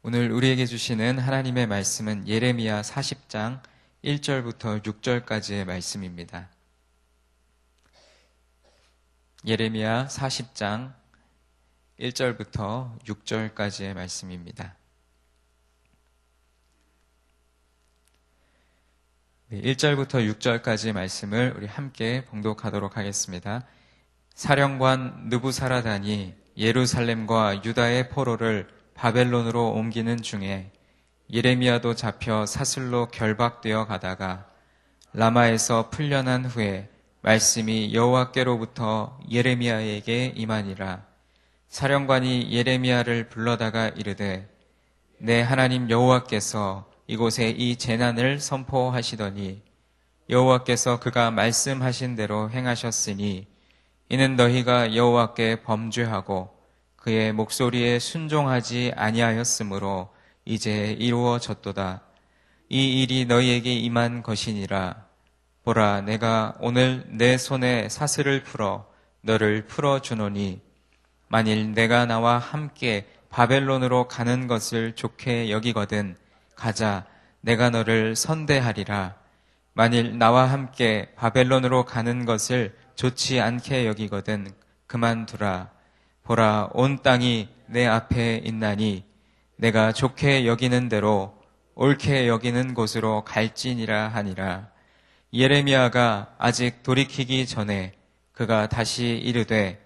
오늘 우리에게 주시는 하나님의 말씀은 예레미야 40장 1절부터 6절까지의 말씀입니다. 예레미야 40장 1절부터 6절까지의 말씀입니다. 1절부터 6절까지의 말씀을 우리 함께 봉독하도록 하겠습니다. 사령관 느부사라단이 예루살렘과 유다의 포로를 바벨론으로 옮기는 중에 예레미야도 잡혀 사슬로 결박되어 가다가 라마에서 풀려난 후에 말씀이 여호와께로부터 예레미야에게 임하니라. 사령관이 예레미야를 불러다가 이르되 내 하나님 여호와께서 이곳에 이 재난을 선포하시더니 여호와께서 그가 말씀하신 대로 행하셨으니 이는 너희가 여호와께 범죄하고 그의 목소리에 순종하지 아니하였으므로 이제 이루어졌도다. 이 일이 너희에게 임한 것이니라. 보라, 내가 오늘 내 손에 사슬을 풀어 너를 풀어주노니 만일 내가 나와 함께 바벨론으로 가는 것을 좋게 여기거든 가자, 내가 너를 선대하리라. 만일 나와 함께 바벨론으로 가는 것을 좋지 않게 여기거든 그만두라. 보라, 온 땅이 내 앞에 있나니 내가 좋게 여기는 대로 옳게 여기는 곳으로 갈지니라 하니라. 예레미야가 아직 돌이키기 전에 그가 다시 이르되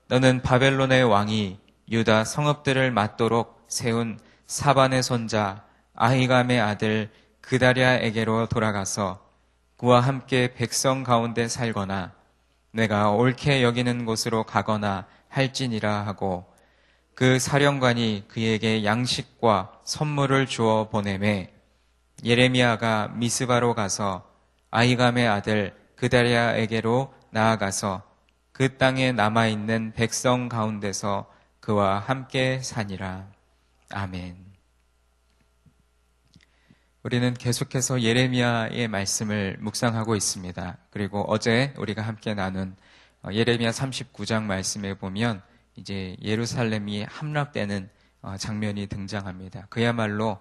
너는 바벨론의 왕이 유다 성읍들을 맞도록 세운 사반의 손자 아히감의 아들 그다랴에게로 돌아가서 그와 함께 백성 가운데 살거나 내가 옳게 여기는 곳으로 가거나 할지니라 하고 그 사령관이 그에게 양식과 선물을 주어 보내매 예레미야가 미스바로 가서 아히감의 아들 그다랴에게로 나아가서 그 땅에 남아있는 백성 가운데서 그와 함께 사니라. 아멘. 우리는 계속해서 예레미야의 말씀을 묵상하고 있습니다. 그리고 어제 우리가 함께 나눈 예레미야 39장 말씀에 보면 이제 예루살렘이 함락되는 장면이 등장합니다. 그야말로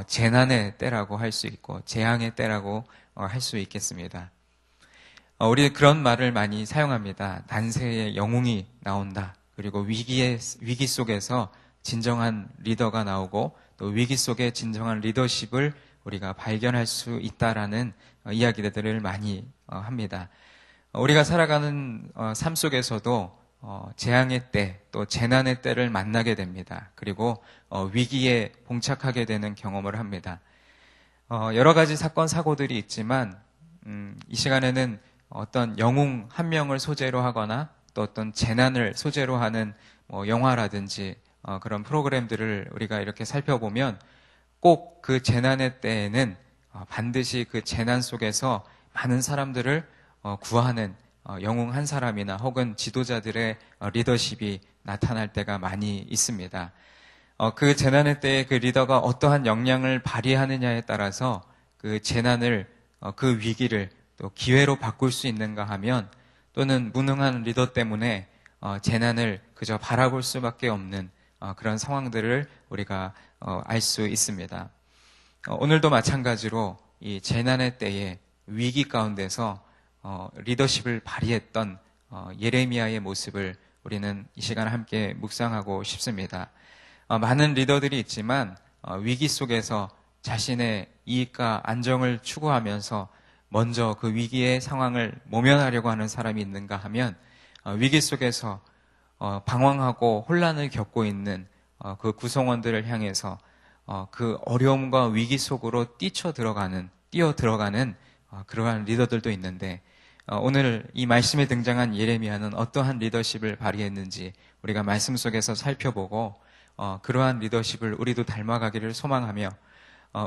재난의 때라고 할 수 있고 재앙의 때라고 할 수 있겠습니다. 우리는 그런 말을 많이 사용합니다. 난세의 영웅이 나온다. 그리고 위기 속에서 진정한 리더가 나오고 또 위기 속에 진정한 리더십을 우리가 발견할 수 있다라는 이야기들을 많이 합니다. 우리가 살아가는 삶 속에서도 재앙의 때, 또 재난의 때를 만나게 됩니다. 그리고 위기에 봉착하게 되는 경험을 합니다. 여러 가지 사건, 사고들이 있지만 이 시간에는 어떤 영웅 한 명을 소재로 하거나 또 어떤 재난을 소재로 하는 영화라든지 그런 프로그램들을 우리가 이렇게 살펴보면 꼭 그 재난의 때에는 반드시 그 재난 속에서 많은 사람들을 구하는 영웅 한 사람이나 혹은 지도자들의 리더십이 나타날 때가 많이 있습니다. 그 재난의 때에 그 리더가 어떠한 역량을 발휘하느냐에 따라서 그 재난을, 그 위기를 또 기회로 바꿀 수 있는가 하면 또는 무능한 리더 때문에 재난을 그저 바라볼 수밖에 없는 그런 상황들을 우리가 알 수 있습니다. 오늘도 마찬가지로 이 재난의 때에 위기 가운데서 리더십을 발휘했던 예레미야의 모습을 우리는 이 시간 함께 묵상하고 싶습니다. 많은 리더들이 있지만 위기 속에서 자신의 이익과 안정을 추구하면서 먼저 그 위기의 상황을 모면하려고 하는 사람이 있는가 하면 위기 속에서 방황하고 혼란을 겪고 있는 그 구성원들을 향해서 그 어려움과 위기 속으로 뛰어 들어가는 그러한 리더들도 있는데 오늘 이 말씀에 등장한 예레미야는 어떠한 리더십을 발휘했는지 우리가 말씀 속에서 살펴보고 그러한 리더십을 우리도 닮아가기를 소망하며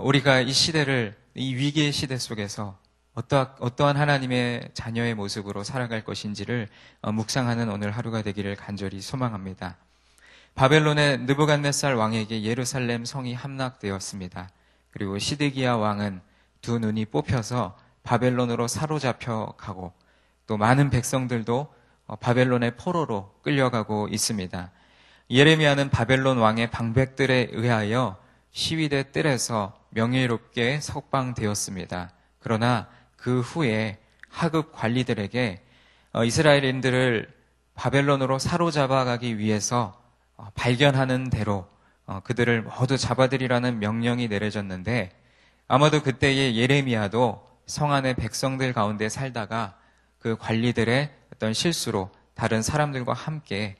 우리가 이 시대를, 이 위기의 시대 속에서 어떠한 하나님의 자녀의 모습으로 살아갈 것인지를 묵상하는 오늘 하루가 되기를 간절히 소망합니다. 바벨론의 느부갓네살 왕에게 예루살렘 성이 함락되었습니다. 그리고 시드기야 왕은 두 눈이 뽑혀서 바벨론으로 사로잡혀 가고 또 많은 백성들도 바벨론의 포로로 끌려가고 있습니다. 예레미야는 바벨론 왕의 방백들에 의하여 시위대 뜰에서 명예롭게 석방되었습니다. 그러나 그 후에 하급 관리들에게 이스라엘인들을 바벨론으로 사로잡아가기 위해서 발견하는 대로 그들을 모두 잡아들이라는 명령이 내려졌는데, 아마도 그때의 예레미야도 성 안의 백성들 가운데 살다가 그 관리들의 어떤 실수로 다른 사람들과 함께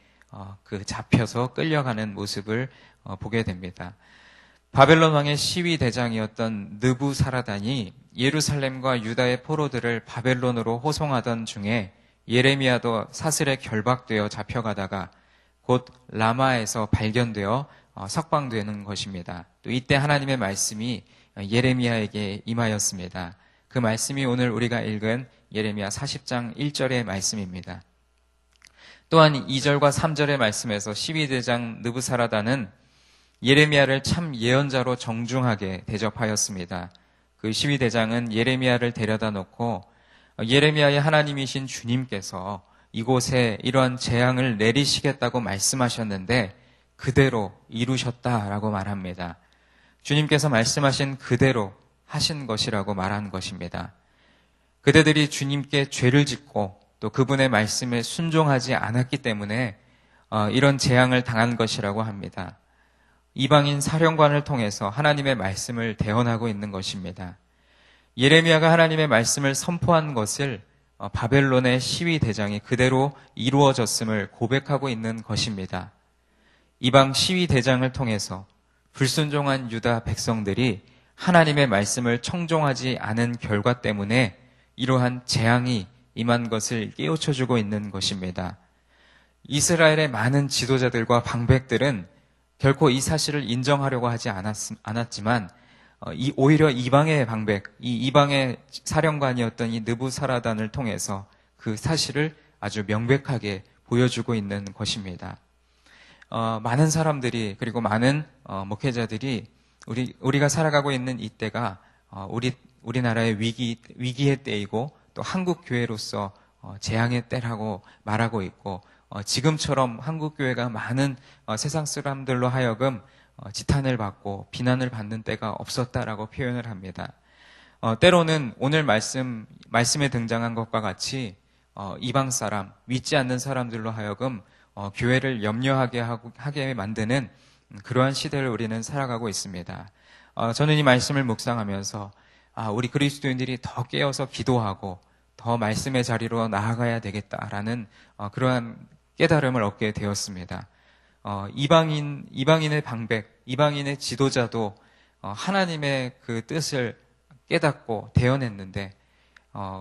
그 잡혀서 끌려가는 모습을 보게 됩니다. 바벨론 왕의 시위 대장이었던 느부사라단이 예루살렘과 유다의 포로들을 바벨론으로 호송하던 중에 예레미야도 사슬에 결박되어 잡혀가다가 곧 라마에서 발견되어 석방되는 것입니다. 또 이때 하나님의 말씀이 예레미야에게 임하였습니다. 그 말씀이 오늘 우리가 읽은 예레미야 40장 1절의 말씀입니다. 또한 2절과 3절의 말씀에서 시위대장 느부사라단은 예레미야를 참 예언자로 정중하게 대접하였습니다. 그 시위대장은 예레미야를 데려다 놓고 예레미야의 하나님이신 주님께서 이곳에 이러한 재앙을 내리시겠다고 말씀하셨는데 그대로 이루셨다라고 말합니다. 주님께서 말씀하신 그대로 하신 것이라고 말한 것입니다. 그대들이 주님께 죄를 짓고 또 그분의 말씀에 순종하지 않았기 때문에 이런 재앙을 당한 것이라고 합니다. 이방인 사령관을 통해서 하나님의 말씀을 대언하고 있는 것입니다. 예레미야가 하나님의 말씀을 선포한 것을 바벨론의 시위 대장이 그대로 이루어졌음을 고백하고 있는 것입니다. 이방 시위 대장을 통해서 불순종한 유다 백성들이 하나님의 말씀을 청종하지 않은 결과 때문에 이러한 재앙이 임한 것을 깨우쳐주고 있는 것입니다. 이스라엘의 많은 지도자들과 방백들은 결코 이 사실을 인정하려고 하지 않았지만 오히려 이방의 방백, 이 이방의 사령관이었던 이 느부사라단을 통해서 그 사실을 아주 명백하게 보여주고 있는 것입니다. 많은 사람들이 그리고 많은 목회자들이 우리가 살아가고 있는 이때가 우리나라의 위기의 때이고 또 한국 교회로서 재앙의 때라고 말하고 있고 지금처럼 한국 교회가 많은 세상 사람들로 하여금 지탄을 받고 비난을 받는 때가 없었다라고 표현을 합니다. 때로는 오늘 말씀에 등장한 것과 같이 이방 사람, 믿지 않는 사람들로 하여금 교회를 염려하게 만드는 그러한 시대를 우리는 살아가고 있습니다. 저는 이 말씀을 묵상하면서 우리 그리스도인들이 더 깨어서 기도하고 더 말씀의 자리로 나아가야 되겠다라는 그러한 깨달음을 얻게 되었습니다. 이방인의 방백, 이방인의 지도자도 하나님의 그 뜻을 깨닫고 대언했는데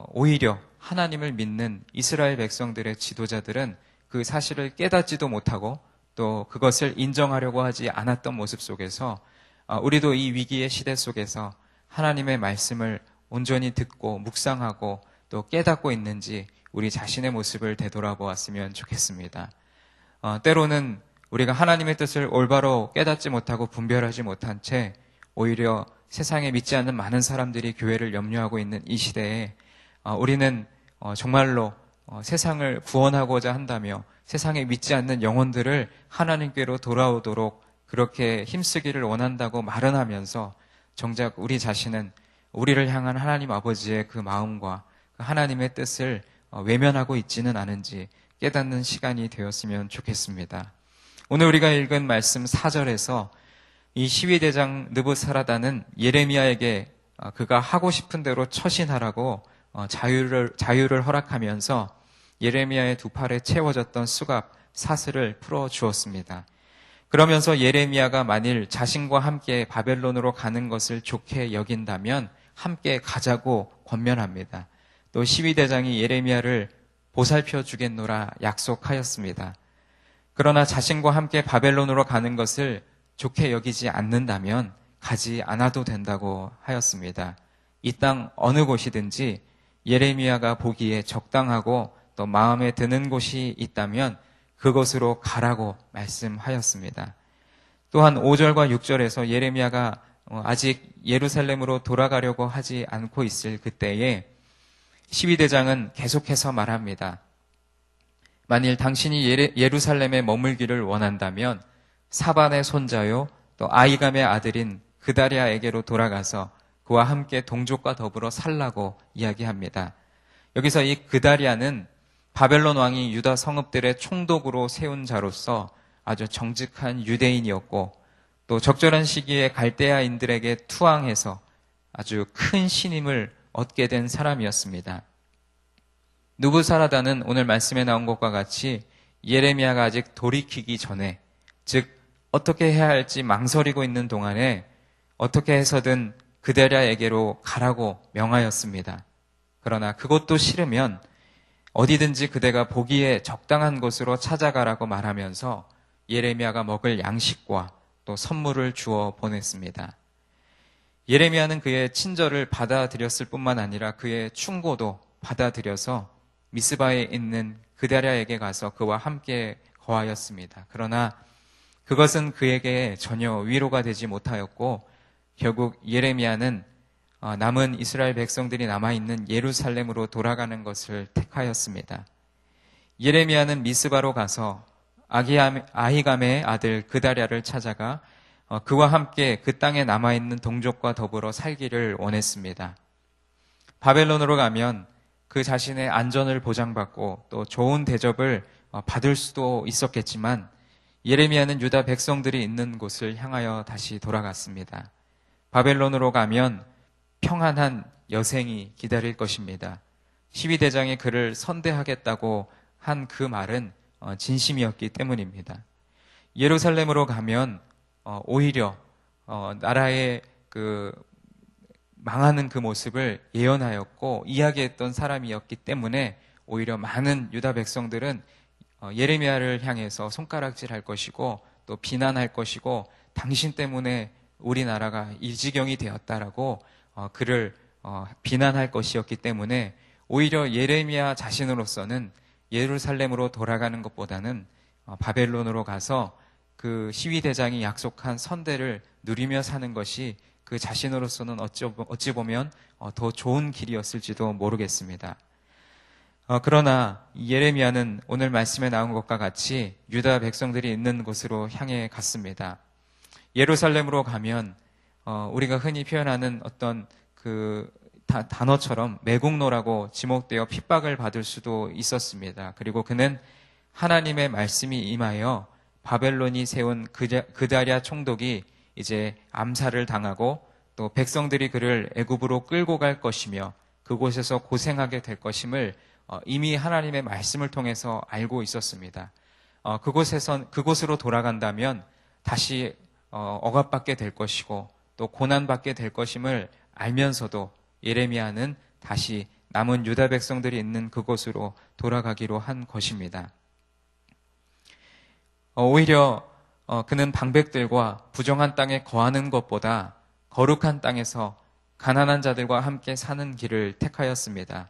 오히려 하나님을 믿는 이스라엘 백성들의 지도자들은 그 사실을 깨닫지도 못하고 또 그것을 인정하려고 하지 않았던 모습 속에서 우리도 이 위기의 시대 속에서 하나님의 말씀을 온전히 듣고 묵상하고 또 깨닫고 있는지 우리 자신의 모습을 되돌아보았으면 좋겠습니다. 때로는 우리가 하나님의 뜻을 올바로 깨닫지 못하고 분별하지 못한 채 오히려 세상에 믿지 않는 많은 사람들이 교회를 염려하고 있는 이 시대에 우리는 정말로 세상을 구원하고자 한다며 세상에 믿지 않는 영혼들을 하나님께로 돌아오도록 그렇게 힘쓰기를 원한다고 말은 하면서 정작 우리 자신은 우리를 향한 하나님 아버지의 그 마음과 그 하나님의 뜻을 외면하고 있지는 않은지 깨닫는 시간이 되었으면 좋겠습니다. 오늘 우리가 읽은 말씀 4절에서 이 시위대장 느부사라단은 예레미야에게 그가 하고 싶은 대로 처신하라고 자유를 허락하면서 예레미야의 두 팔에 채워졌던 수갑, 사슬을 풀어주었습니다. 그러면서 예레미야가 만일 자신과 함께 바벨론으로 가는 것을 좋게 여긴다면 함께 가자고 권면합니다. 또 시위대장이 예레미야를 보살펴 주겠노라 약속하였습니다. 그러나 자신과 함께 바벨론으로 가는 것을 좋게 여기지 않는다면 가지 않아도 된다고 하였습니다. 이 땅 어느 곳이든지 예레미야가 보기에 적당하고 또 마음에 드는 곳이 있다면 그곳으로 가라고 말씀하였습니다. 또한 5절과 6절에서 예레미야가 아직 예루살렘으로 돌아가려고 하지 않고 있을 그때에 시위대장은 계속해서 말합니다. 만일 당신이 예루살렘에 머물기를 원한다면 사반의 손자요 또 아히감의 아들인 그다랴에게로 돌아가서 그와 함께 동족과 더불어 살라고 이야기합니다. 여기서 이 그다랴는 바벨론 왕이 유다 성읍들의 총독으로 세운 자로서 아주 정직한 유대인이었고 또 적절한 시기에 갈대아인들에게 투항해서 아주 큰 신임을 얻게 된 사람이었습니다. 느부사라다는 오늘 말씀에 나온 것과 같이 예레미야가 아직 돌이키기 전에, 즉 어떻게 해야 할지 망설이고 있는 동안에 어떻게 해서든 그다랴에게로 가라고 명하였습니다. 그러나 그것도 싫으면 어디든지 그대가 보기에 적당한 곳으로 찾아가라고 말하면서 예레미야가 먹을 양식과 또 선물을 주어 보냈습니다. 예레미야는 그의 친절을 받아들였을 뿐만 아니라 그의 충고도 받아들여서 미스바에 있는 그다랴에게 가서 그와 함께 거하였습니다. 그러나 그것은 그에게 전혀 위로가 되지 못하였고 결국 예레미야는 남은 이스라엘 백성들이 남아있는 예루살렘으로 돌아가는 것을 택하였습니다. 예레미야는 미스바로 가서 아히감의 아들 그다랴를 찾아가 그와 함께 그 땅에 남아있는 동족과 더불어 살기를 원했습니다. 바벨론으로 가면 그 자신의 안전을 보장받고 또 좋은 대접을 받을 수도 있었겠지만 예레미야는 유다 백성들이 있는 곳을 향하여 다시 돌아갔습니다. 바벨론으로 가면 평안한 여생이 기다릴 것입니다. 12대장이 그를 선대하겠다고 한 그 말은 진심이었기 때문입니다. 예루살렘으로 가면 오히려 나라의 망하는 그 모습을 예언하였고 이야기했던 사람이었기 때문에 오히려 많은 유다 백성들은 예레미야를 향해서 손가락질할 것이고 또 비난할 것이고 당신 때문에 우리나라가 이 지경이 되었다라고 그를 비난할 것이었기 때문에 오히려 예레미야 자신으로서는 예루살렘으로 돌아가는 것보다는 바벨론으로 가서 그 시위대장이 약속한 선대를 누리며 사는 것이 그 자신으로서는 어찌 보면 더 좋은 길이었을지도 모르겠습니다. 그러나 예레미야는 오늘 말씀에 나온 것과 같이 유다 백성들이 있는 곳으로 향해 갔습니다. 예루살렘으로 가면 우리가 흔히 표현하는 어떤 그 단어처럼 매국노라고 지목되어 핍박을 받을 수도 있었습니다. 그리고 그는 하나님의 말씀이 임하여 바벨론이 세운 그다랴 총독이 이제 암살을 당하고 또 백성들이 그를 애굽으로 끌고 갈 것이며 그곳에서 고생하게 될 것임을 이미 하나님의 말씀을 통해서 알고 있었습니다. 그곳으로 돌아간다면 다시 억압받게 될 것이고 또 고난받게 될 것임을 알면서도 예레미야는 다시 남은 유다 백성들이 있는 그곳으로 돌아가기로 한 것입니다. 오히려 그는 방백들과 부정한 땅에 거하는 것보다 거룩한 땅에서 가난한 자들과 함께 사는 길을 택하였습니다.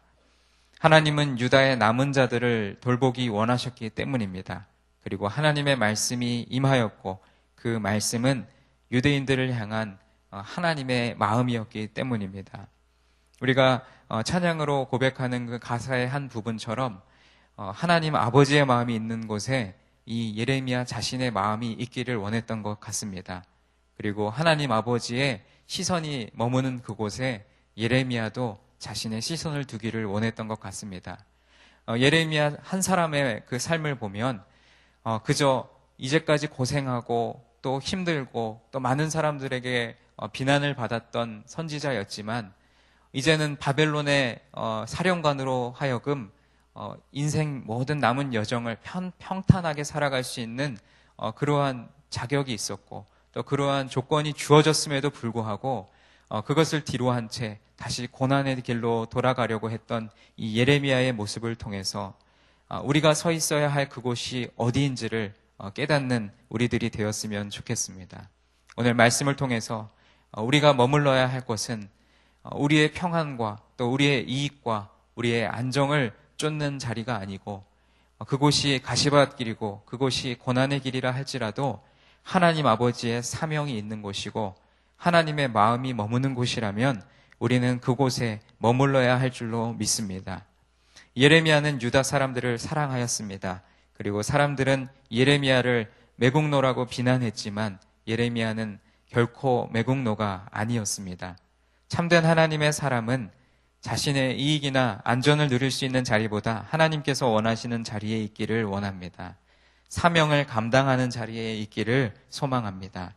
하나님은 유다의 남은 자들을 돌보기 원하셨기 때문입니다. 그리고 하나님의 말씀이 임하였고 그 말씀은 유대인들을 향한 하나님의 마음이었기 때문입니다. 우리가 찬양으로 고백하는 그 가사의 한 부분처럼 하나님 아버지의 마음이 있는 곳에 이 예레미야 자신의 마음이 있기를 원했던 것 같습니다. 그리고 하나님 아버지의 시선이 머무는 그곳에 예레미야도 자신의 시선을 두기를 원했던 것 같습니다. 예레미야 한 사람의 그 삶을 보면 그저 이제까지 고생하고 또 힘들고 또 많은 사람들에게 비난을 받았던 선지자였지만 이제는 바벨론의 사령관으로 하여금 인생 모든 남은 여정을 평탄하게 살아갈 수 있는 그러한 자격이 있었고 또 그러한 조건이 주어졌음에도 불구하고 그것을 뒤로한 채 다시 고난의 길로 돌아가려고 했던 이 예레미야의 모습을 통해서 우리가 서 있어야 할 그곳이 어디인지를 깨닫는 우리들이 되었으면 좋겠습니다. 오늘 말씀을 통해서 우리가 머물러야 할 곳은 우리의 평안과 또 우리의 이익과 우리의 안정을 쫓는 자리가 아니고 그곳이 가시밭길이고 그곳이 고난의 길이라 할지라도 하나님 아버지의 사명이 있는 곳이고 하나님의 마음이 머무는 곳이라면 우리는 그곳에 머물러야 할 줄로 믿습니다. 예레미야는 유다 사람들을 사랑하였습니다. 그리고 사람들은 예레미야를 매국노라고 비난했지만 예레미야는 결코 매국노가 아니었습니다. 참된 하나님의 사람은 자신의 이익이나 안전을 누릴 수 있는 자리보다 하나님께서 원하시는 자리에 있기를 원합니다. 사명을 감당하는 자리에 있기를 소망합니다.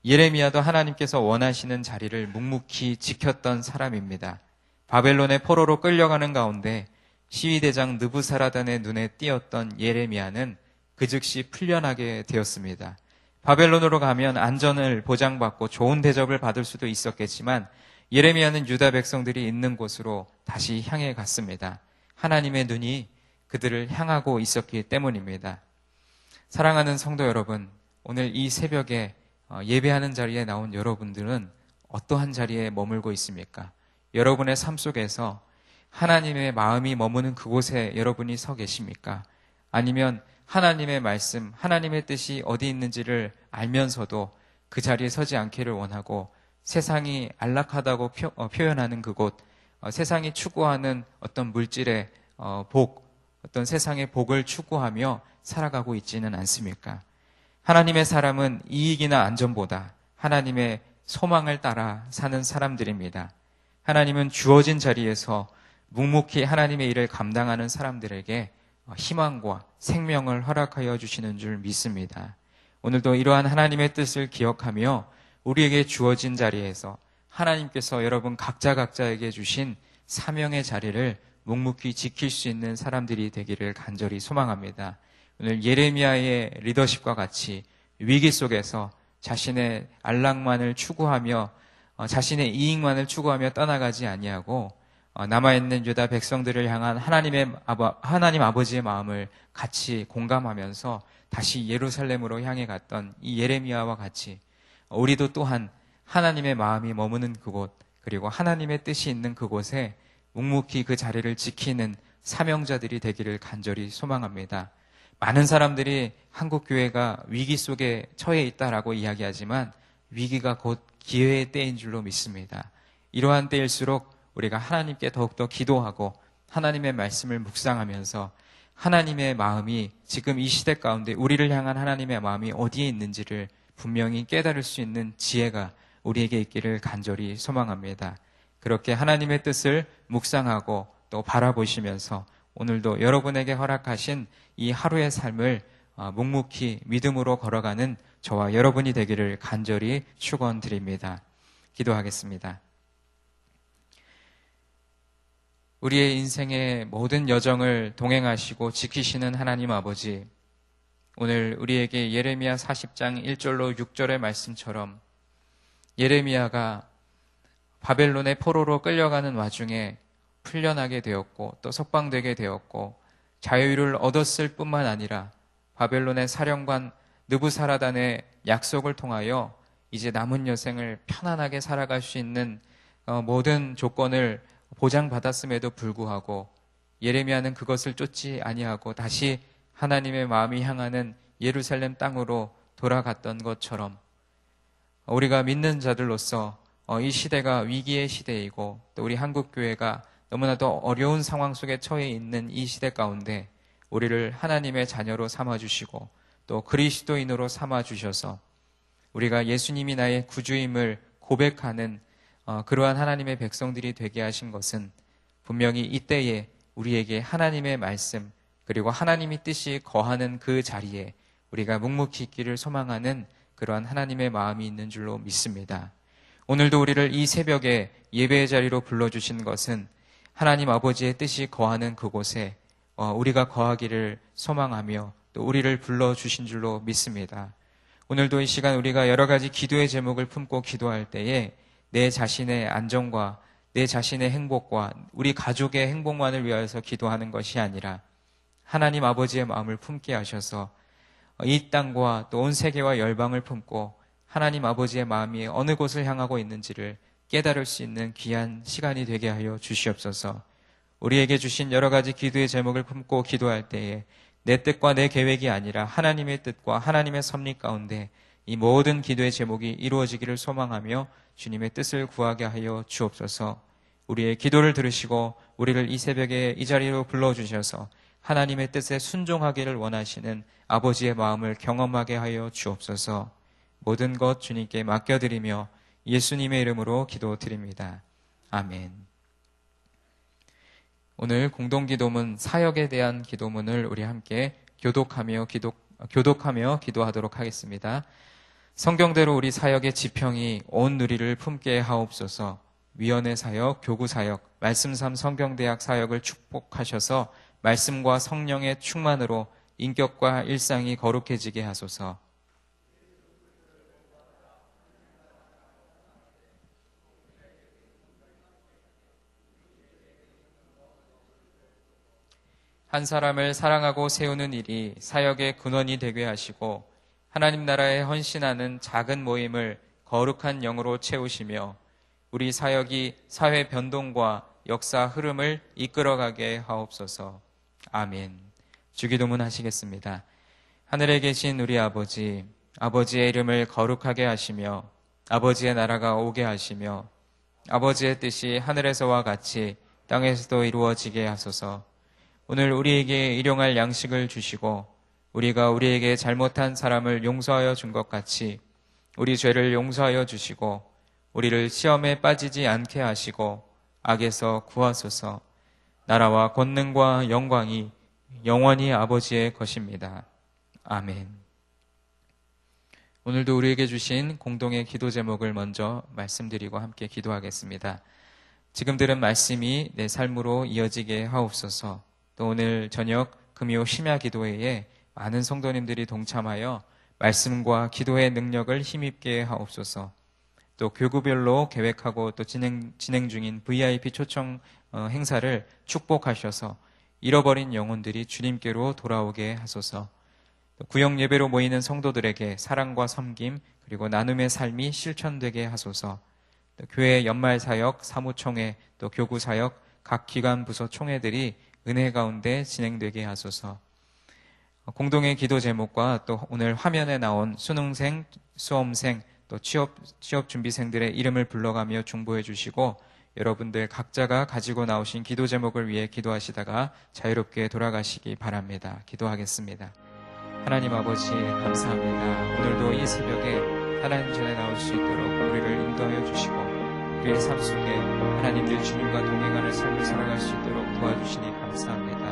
예레미야도 하나님께서 원하시는 자리를 묵묵히 지켰던 사람입니다. 바벨론의 포로로 끌려가는 가운데 시위대장 느부사라단의 눈에 띄었던 예레미야는 그 즉시 풀려나게 되었습니다. 바벨론으로 가면 안전을 보장받고 좋은 대접을 받을 수도 있었겠지만 예레미야는 유다 백성들이 있는 곳으로 다시 향해 갔습니다. 하나님의 눈이 그들을 향하고 있었기 때문입니다. 사랑하는 성도 여러분, 오늘 이 새벽에 예배하는 자리에 나온 여러분들은 어떠한 자리에 머물고 있습니까? 여러분의 삶 속에서 하나님의 마음이 머무는 그곳에 여러분이 서 계십니까? 아니면 하나님의 말씀, 하나님의 뜻이 어디 있는지를 알면서도 그 자리에 서지 않기를 원하고 세상이 안락하다고 표현하는 그곳, 세상이 추구하는 어떤 물질의 어떤 세상의 복을 추구하며 살아가고 있지는 않습니까? 하나님의 사람은 이익이나 안전보다 하나님의 소망을 따라 사는 사람들입니다. 하나님은 주어진 자리에서 묵묵히 하나님의 일을 감당하는 사람들에게 희망과 생명을 허락하여 주시는 줄 믿습니다. 오늘도 이러한 하나님의 뜻을 기억하며 우리에게 주어진 자리에서 하나님께서 여러분 각자에게 주신 사명의 자리를 묵묵히 지킬 수 있는 사람들이 되기를 간절히 소망합니다. 오늘 예레미야의 리더십과 같이 위기 속에서 자신의 안락만을 추구하며 자신의 이익만을 추구하며 떠나가지 아니하고 남아있는 유다 백성들을 향한 하나님 아버지의 마음을 같이 공감하면서 다시 예루살렘으로 향해 갔던 이 예레미야와 같이 우리도 또한 하나님의 마음이 머무는 그곳 그리고 하나님의 뜻이 있는 그곳에 묵묵히 그 자리를 지키는 사명자들이 되기를 간절히 소망합니다. 많은 사람들이 한국교회가 위기 속에 처해 있다라고 이야기하지만 위기가 곧 기회의 때인 줄로 믿습니다. 이러한 때일수록 우리가 하나님께 더욱더 기도하고 하나님의 말씀을 묵상하면서 하나님의 마음이 지금 이 시대 가운데 우리를 향한 하나님의 마음이 어디에 있는지를 분명히 깨달을 수 있는 지혜가 우리에게 있기를 간절히 소망합니다. 그렇게 하나님의 뜻을 묵상하고 또 바라보시면서 오늘도 여러분에게 허락하신 이 하루의 삶을 묵묵히 믿음으로 걸어가는 저와 여러분이 되기를 간절히 축원드립니다. 기도하겠습니다. 우리의 인생의 모든 여정을 동행하시고 지키시는 하나님 아버지, 오늘 우리에게 예레미야 40장 1절로 6절의 말씀처럼 예레미야가 바벨론의 포로로 끌려가는 와중에 풀려나게 되었고 또 석방되게 되었고 자유를 얻었을 뿐만 아니라 바벨론의 사령관 느부사라단의 약속을 통하여 이제 남은 여생을 편안하게 살아갈 수 있는 모든 조건을 보장받았음에도 불구하고 예레미야는 그것을 쫓지 아니하고 다시 하나님의 마음이 향하는 예루살렘 땅으로 돌아갔던 것처럼 우리가 믿는 자들로서 이 시대가 위기의 시대이고 또 우리 한국교회가 너무나도 어려운 상황 속에 처해 있는 이 시대 가운데 우리를 하나님의 자녀로 삼아주시고 또 그리스도인으로 삼아주셔서 우리가 예수님이 나의 구주임을 고백하는 그러한 하나님의 백성들이 되게 하신 것은 분명히 이때에 우리에게 하나님의 말씀 그리고 하나님의 뜻이 거하는 그 자리에 우리가 묵묵히 있기를 소망하는 그러한 하나님의 마음이 있는 줄로 믿습니다. 오늘도 우리를 이 새벽에 예배의 자리로 불러주신 것은 하나님 아버지의 뜻이 거하는 그곳에 우리가 거하기를 소망하며 또 우리를 불러주신 줄로 믿습니다. 오늘도 이 시간 우리가 여러 가지 기도의 제목을 품고 기도할 때에 내 자신의 안정과 내 자신의 행복과 우리 가족의 행복만을 위하여서 기도하는 것이 아니라 하나님 아버지의 마음을 품게 하셔서 이 땅과 또 온 세계와 열방을 품고 하나님 아버지의 마음이 어느 곳을 향하고 있는지를 깨달을 수 있는 귀한 시간이 되게 하여 주시옵소서. 우리에게 주신 여러 가지 기도의 제목을 품고 기도할 때에 내 뜻과 내 계획이 아니라 하나님의 뜻과 하나님의 섭리 가운데 이 모든 기도의 제목이 이루어지기를 소망하며 주님의 뜻을 구하게 하여 주옵소서. 우리의 기도를 들으시고 우리를 이 새벽에 이 자리로 불러주셔서 하나님의 뜻에 순종하기를 원하시는 아버지의 마음을 경험하게 하여 주옵소서. 모든 것 주님께 맡겨드리며 예수님의 이름으로 기도드립니다. 아멘. 오늘 공동기도문 사역에 대한 기도문을 우리 함께 교독하며 기도하도록 하겠습니다. 성경대로 우리 사역의 지평이 온 누리를 품게 하옵소서. 위원회 사역, 교구 사역, 말씀삼 성경대학 사역을 축복하셔서 말씀과 성령의 충만으로 인격과 일상이 거룩해지게 하소서. 한 사람을 사랑하고 세우는 일이 사역의 근원이 되게 하시고 하나님 나라에 헌신하는 작은 모임을 거룩한 영으로 채우시며 우리 사역이 사회 변동과 역사 흐름을 이끌어가게 하옵소서. 아멘. 주기도문 하시겠습니다. 하늘에 계신 우리 아버지, 아버지의 이름을 거룩하게 하시며 아버지의 나라가 오게 하시며 아버지의 뜻이 하늘에서와 같이 땅에서도 이루어지게 하소서. 오늘 우리에게 일용할 양식을 주시고 우리가 우리에게 잘못한 사람을 용서하여 준 것 같이 우리 죄를 용서하여 주시고 우리를 시험에 빠지지 않게 하시고 악에서 구하소서. 나라와 권능과 영광이 영원히 아버지의 것입니다. 아멘. 오늘도 우리에게 주신 공동의 기도 제목을 먼저 말씀드리고 함께 기도하겠습니다. 지금 들은 말씀이 내 삶으로 이어지게 하옵소서. 또 오늘 저녁 금요 심야 기도회에 많은 성도님들이 동참하여 말씀과 기도의 능력을 힘입게 하옵소서. 또 교구별로 계획하고 또 진행 중인 VIP 초청 행사를 축복하셔서 잃어버린 영혼들이 주님께로 돌아오게 하소서. 또 구역 예배로 모이는 성도들에게 사랑과 섬김 그리고 나눔의 삶이 실천되게 하소서. 또 교회 연말 사역, 사무총회, 또 교구 사역, 각 기관 부서 총회들이 은혜 가운데 진행되게 하소서. 공동의 기도 제목과 또 오늘 화면에 나온 수능생, 수험생, 또 취업 준비생들의 이름을 불러가며 중보해 주시고 여러분들 각자가 가지고 나오신 기도 제목을 위해 기도하시다가 자유롭게 돌아가시기 바랍니다. 기도하겠습니다. 하나님 아버지 감사합니다. 오늘도 이 새벽에 하나님 전에 나올 수 있도록 우리를 인도하여 주시고 우리의 삶 속에 하나님들 주님과 동행하는 삶을 살아갈 수 있도록 도와주시니 감사합니다.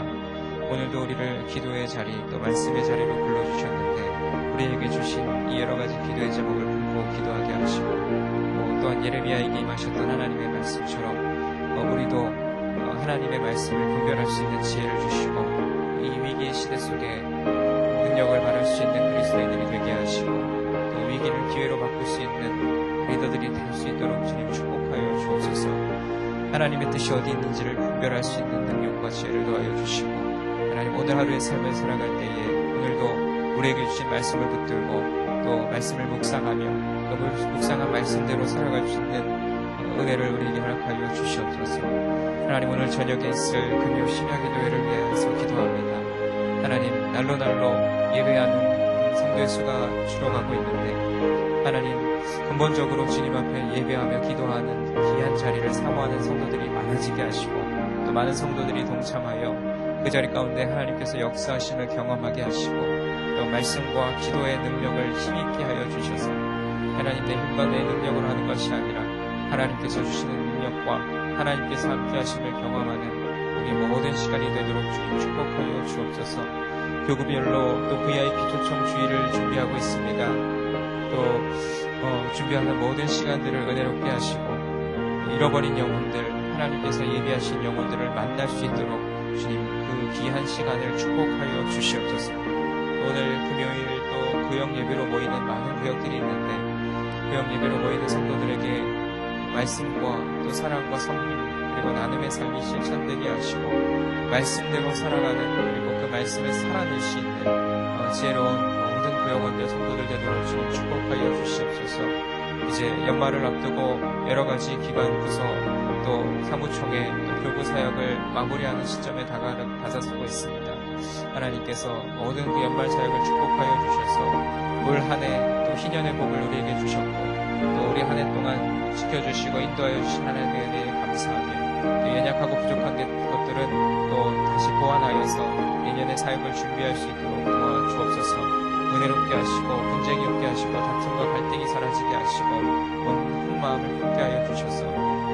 오늘도 우리를 기도의 자리 또 말씀의 자리로 불러주셨는데 우리에게 주신 이 여러 가지 기도의 제목을 품고 기도하게 하시고 또한 예레미야에게 임하셨던 하나님의 말씀처럼 우리도 하나님의 말씀을 분별할 수 있는 지혜를 주시고 이 위기의 시대 속에 능력을 발할 수 있는 그리스도인들이 되게 하시고 또 위기를 기회로 바꿀 수 있는 리더들이 될 수 있도록 주님 축복하여 주옵소서. 하나님의 뜻이 어디 있는지를 분별할 수 있는 능력과 지혜를 더하여 주시고 하나님 오늘 하루의 삶을 살아갈 때에 오늘도 우리에게 주신 말씀을 붙들고 또 말씀을 묵상하며 또 묵상한 말씀대로 살아갈 수 있는 은혜를 우리에게 허락하여 주시옵소서. 하나님 오늘 저녁에 있을 금요 심야 기도회를 위해서 기도합니다. 하나님 날로 예배하는 성도의 수가 줄어가고 있는데 하나님 근본적으로 주님 앞에 예배하며 기도하는 귀한 자리를 사모하는 성도들이 많아지게 하시고 또 많은 성도들이 동참하여 그 자리 가운데 하나님께서 역사하심을 경험하게 하시고 또 말씀과 기도의 능력을 힘있게 하여 주셔서 하나님 내 힘과 내 능력으로 하는 것이 아니라 하나님께서 주시는 능력과 하나님께서 함께 하심을 경험하는 우리 모든 시간이 되도록 주님 축복하여 주옵소서. 교구별로 또 VIP 초청 주의를 준비하고 있습니다. 또 준비하는 모든 시간들을 은혜롭게 하시고 잃어버린 영혼들 하나님께서 예비하신 영혼들을 만날 수 있도록 주님 그 귀한 시간을 축복하여 주시옵소서. 오늘 금요일 또 구역 예배로 모이는 많은 구역들이 있는데 구역 예배로 모이는 성도들에게 말씀과 또 사랑과 섬김 그리고 나눔의 삶이 실천되게 하시고 말씀대로 살아가는 그리고 그 말씀을 살아낼 수 있는 지혜로운 모든 구역원들 성도들 되도록 주님 축복하여 주시옵소서. 이제 연말을 앞두고 여러 가지 기관 부서 또 사무총회 또 교구 사역을 마무리하는 시점에 다가서고 있습니다. 하나님께서 모든 그 연말 사역을 축복하여 주셔서 올 한 해 또 희년의 복을 우리에게 주셨고 또 우리 한 해 동안 지켜주시고 인도하여 주신 하나님의 은혜에 감사하며 또 연약하고 부족한 것들은 또 다시 보완하여서 내년의 사역을 준비할 수 있도록 도와주옵소서. 은혜롭게 하시고 분쟁이 없게 하시고 다툼과 갈등이 사라지게 하시고 온 마음을 품게 하여 주셔서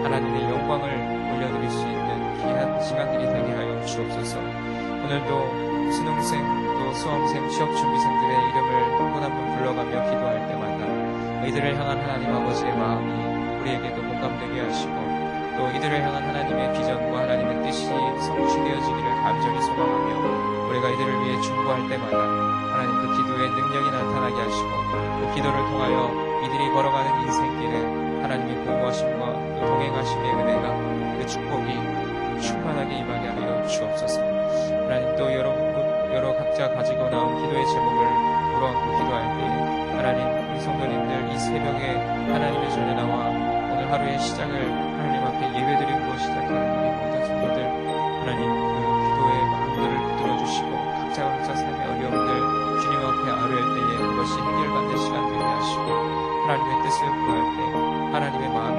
하나님의 영광을 올려드릴 수 있는 귀한 시간들이 되게 하여 주옵소서. 오늘도 수능생 또 수험생 취업준비생들의 이름을 한 분 한 분 불러가며 기도할 때마다 이들을 향한 하나님 아버지의 마음이 우리에게도 공감되게 하시고 또 이들을 향한 하나님의 비전과 하나님의 뜻이 성취되어지기를 간절히 소망하며 우리가 이들을 위해 중보할 때마다 하나님 그 기도의 능력이 나타나게 하시고 그 기도를 통하여 이들이 걸어가는 인생길에 하나님의 보호하심과 또 동행하심의 은혜가 그 축복이 충만하게 임하게 하여 주옵소서. 하나님 또 여러 각자 가지고 나온 기도의 제목을 물어안고 기도할 때에 하나님 우리 성도님들 이 새벽에 하나님의 전에 나와 오늘 하루의 시작을 하나님 앞에 예배드림으로 시작하는 우리 모든 성도들 하나님 그 기도의 마음들을 들어주시고 각자 삶의 어려움들 주님 앞에 아뢰할 때에 그것이 해결받는 시간 되게 하시고 하나님의 뜻을 구할 때 하나님의 마음